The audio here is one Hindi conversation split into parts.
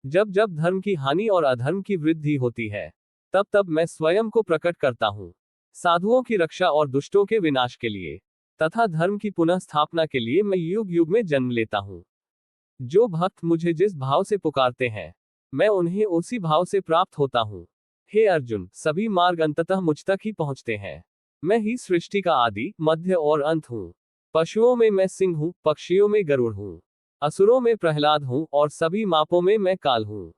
जब जब धर्म की हानि और अधर्म की वृद्धि होती है, तब तब मैं स्वयं को प्रकट करता हूँ, साधुओं की रक्षा और दुष्टों के विनाश के लिए तथा धर्म की पुनः स्थापना के लिए मैं युग युग में जन्म लेता हूँ। जो भक्त मुझे जिस भाव से पुकारते हैं, मैं उन्हें उसी भाव से प्राप्त होता हूँ। हे अर्जुन, सभी मार्ग अंततः मुझ तक ही पहुँचते हैं। मैं ही सृष्टि का आदि, मध्य और अंत हूँ। पशुओं में मैं सिंह हूँ, पक्षियों में गरुड़ हूँ, असुरों में प्रहलाद हूँ और सभी मापों में मैं काल हूँ।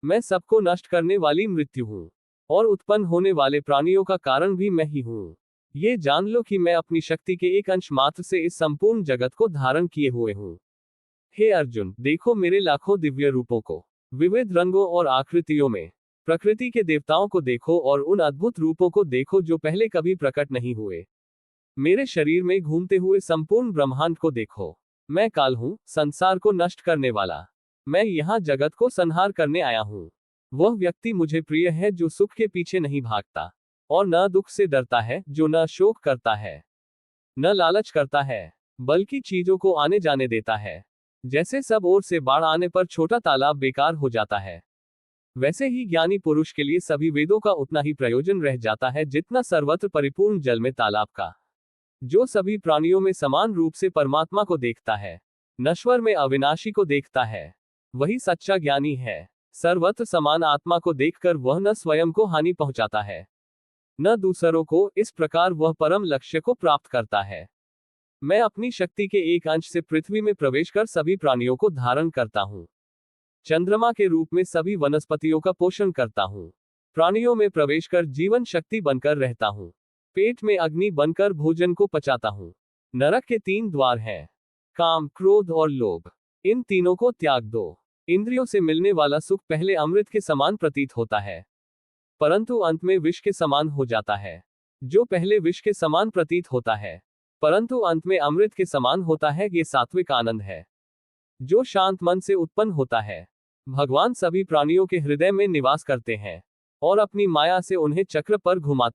मैं सबको नष्ट करने वाली मृत्यु हूँ और उत्पन्न होने वाले प्राणियों का कारण भी मैं ही हूँ। ये जान लो कि मैं अपनी शक्ति के एक अंश मात्र से इस संपूर्ण जगत को धारण किए हुए हूँ। हे अर्जुन, देखो मेरे लाखों दिव्य रूपों को, विविध रंगों और आकृतियों में। प्रकृति के देवताओं को देखो और उन अद्भुत रूपों को देखो जो पहले कभी प्रकट नहीं हुए। मेरे शरीर में घूमते हुए संपूर्ण ब्रह्मांड को देखो। मैं काल हूँ, संसार को नष्ट करने वाला। मैं यहाँ जगत को संहार करने आया हूँ। वह व्यक्ति मुझे प्रिय है जो सुख के पीछे नहीं भागता और न दुख से डरता है, जो न शोक करता है, न लालच करता है, बल्कि चीजों को आने जाने देता है। जैसे सब ओर से बाढ़ आने पर छोटा तालाब बेकार हो जाता है, वैसे ही ज्ञानी पुरुष के लिए सभी वेदों का उतना ही प्रयोजन रह जाता है जितना सर्वत्र परिपूर्ण जल में तालाब का। जो सभी प्राणियों में समान रूप से परमात्मा को देखता है, नश्वर में अविनाशी को देखता है, वही सच्चा ज्ञानी है। सर्वत्र समान आत्मा को देखकर वह न स्वयं को हानि पहुंचाता है, न दूसरों को। इस प्रकार वह परम लक्ष्य को प्राप्त करता है। मैं अपनी शक्ति के एक अंश से पृथ्वी में प्रवेश कर सभी प्राणियों को धारण करता हूँ। चंद्रमा के रूप में सभी वनस्पतियों का पोषण करता हूँ। प्राणियों में प्रवेश कर जीवन शक्ति बनकर रहता हूँ। पेट में अग्नि बनकर भोजन को पचाता हूँ। नरक के 3 द्वार हैं, काम, क्रोध और लोभ। इन तीनों को त्याग दो। इंद्रियों से मिलने वाला सुख पहले अमृत के समान प्रतीत होता है, परंतु अंत में विष के समान हो जाता है। जो पहले विष के समान प्रतीत होता है, परंतु अंत में अमृत के समान होता है, ये सात्विक आनंद है, जो शांत मन से उत्पन्न होता है। भगवान सभी प्राणियों के हृदय में निवास करते हैं और अपनी माया से उन्हें चक्र पर घुमाते